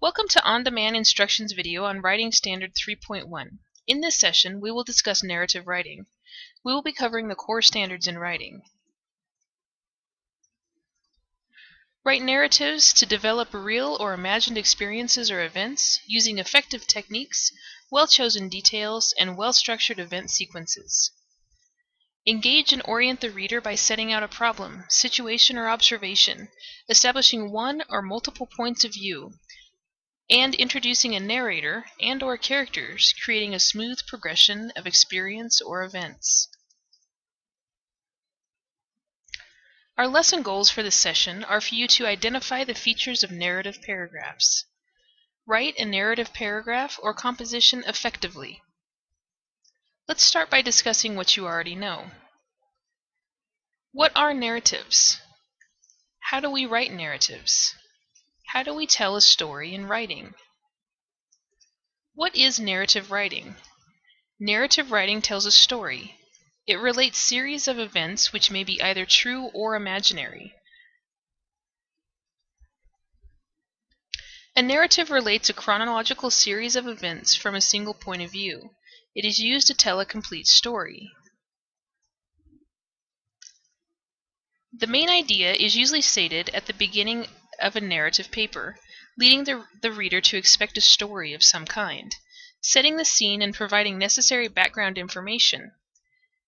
Welcome to On-Demand Instructions video on Writing Standard 3.1. In this session, we will discuss narrative writing. We will be covering the core standards in writing. Write narratives to develop real or imagined experiences or events using effective techniques, well-chosen details, and well-structured event sequences. Engage and orient the reader by setting out a problem, situation, or observation, establishing one or multiple points of view, and introducing a narrator and/or characters, creating a smooth progression of experience or events. Our lesson goals for this session are for you to identify the features of narrative paragraphs. Write a narrative paragraph or composition effectively. Let's start by discussing what you already know. What are narratives? How do we write narratives? How do we tell a story in writing? What is narrative writing? Narrative writing tells a story. It relates series of events which may be either true or imaginary. A narrative relates a chronological series of events from a single point of view. It is used to tell a complete story. The main idea is usually stated at the beginning of a narrative paper, leading the reader to expect a story of some kind, setting the scene and providing necessary background information.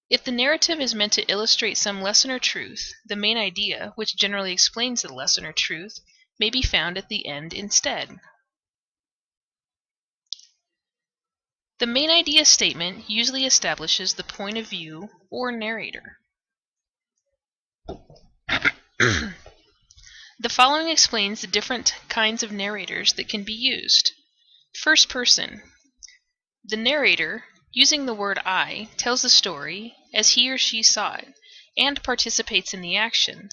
If the narrative is meant to illustrate some lesson or truth, the main idea, which generally explains the lesson or truth, may be found at the end instead. The main idea statement usually establishes the point of view or narrator. The following explains the different kinds of narrators that can be used. First person. The narrator, using the word I, tells the story as he or she saw it, and participates in the action.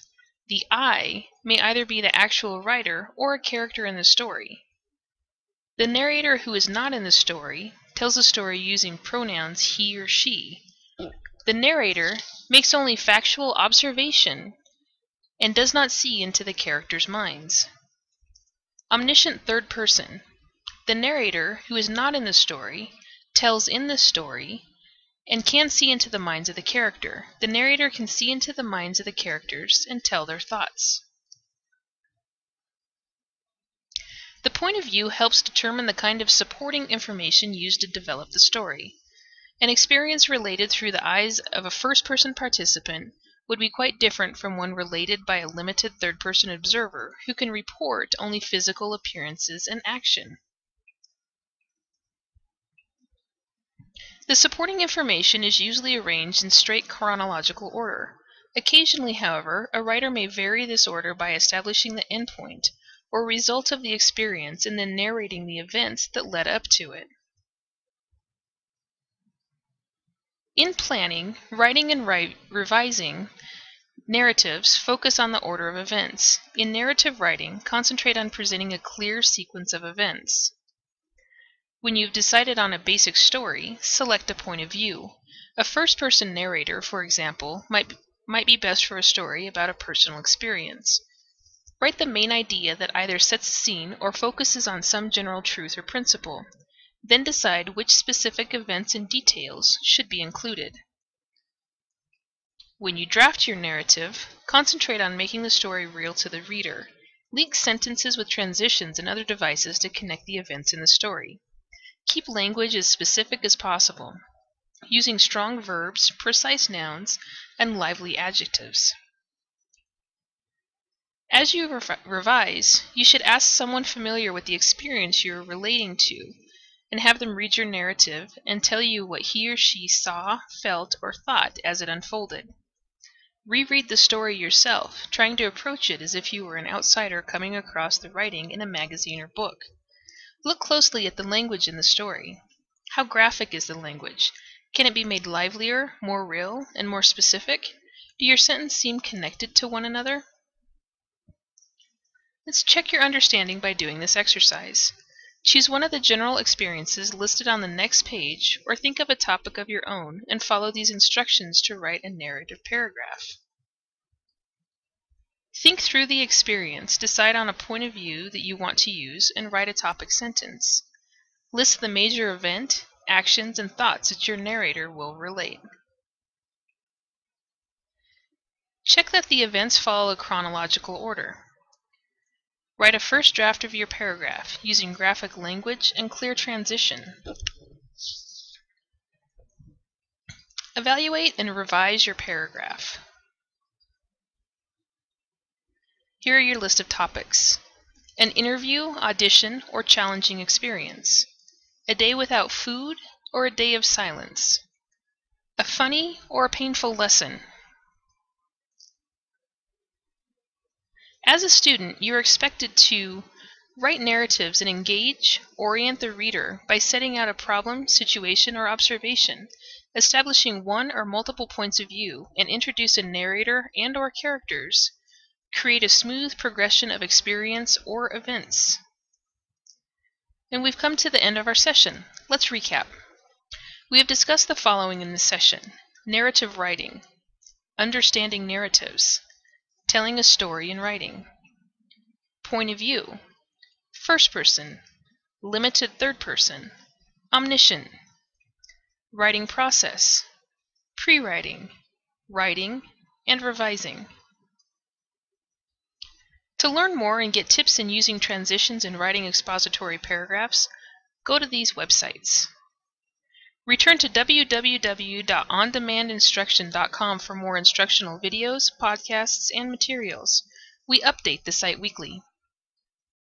The I may either be the actual writer or a character in the story. The narrator who is not in the story tells the story using pronouns he or she. The narrator makes only factual observation and does not see into the characters' minds. Omniscient third person. The narrator, who is not in the story, tells in the story and can see into the minds of the character. The narrator can see into the minds of the characters and tell their thoughts. The point of view helps determine the kind of supporting information used to develop the story. An experience related through the eyes of a first-person participant would be quite different from one related by a limited third-person observer who can report only physical appearances and action. The supporting information is usually arranged in straight chronological order. Occasionally, however, a writer may vary this order by establishing the endpoint or result of the experience and then narrating the events that led up to it. In planning, writing, and revising narratives, focus on the order of events. In narrative writing, concentrate on presenting a clear sequence of events. When you've decided on a basic story, select a point of view. A first-person narrator, for example, might be best for a story about a personal experience. Write the main idea that either sets a scene or focuses on some general truth or principle. Then decide which specific events and details should be included. When you draft your narrative, concentrate on making the story real to the reader. Link sentences with transitions and other devices to connect the events in the story. Keep language as specific as possible, using strong verbs, precise nouns, and lively adjectives. As you revise, you should ask someone familiar with the experience you are relating to, and have them read your narrative and tell you what he or she saw, felt, or thought as it unfolded. Reread the story yourself, trying to approach it as if you were an outsider coming across the writing in a magazine or book. Look closely at the language in the story. How graphic is the language? Can it be made livelier, more real, and more specific? Do your sentences seem connected to one another? Let's check your understanding by doing this exercise. Choose one of the general experiences listed on the next page, or think of a topic of your own and follow these instructions to write a narrative paragraph. Think through the experience, decide on a point of view that you want to use, and write a topic sentence. List the major event, actions, and thoughts that your narrator will relate. Check that the events follow a chronological order. Write a first draft of your paragraph using graphic language and clear transition. Evaluate and revise your paragraph. Here are your list of topics: an interview, audition, or challenging experience, a day without food or a day of silence, a funny or a painful lesson. As a student, you are expected to write narratives and engage, orient the reader by setting out a problem, situation, or observation, establishing one or multiple points of view, and introduce a narrator and/or characters. Create a smooth progression of experience or events. And we've come to the end of our session. Let's recap. We have discussed the following in this session: narrative writing, understanding narratives, telling a story in writing, point of view, first person, limited third person, omniscient, writing process, pre-writing, writing, and revising. To learn more and get tips in using transitions and writing expository paragraphs, go to these websites. Return to www.ondemandinstruction.com for more instructional videos, podcasts, and materials. We update the site weekly.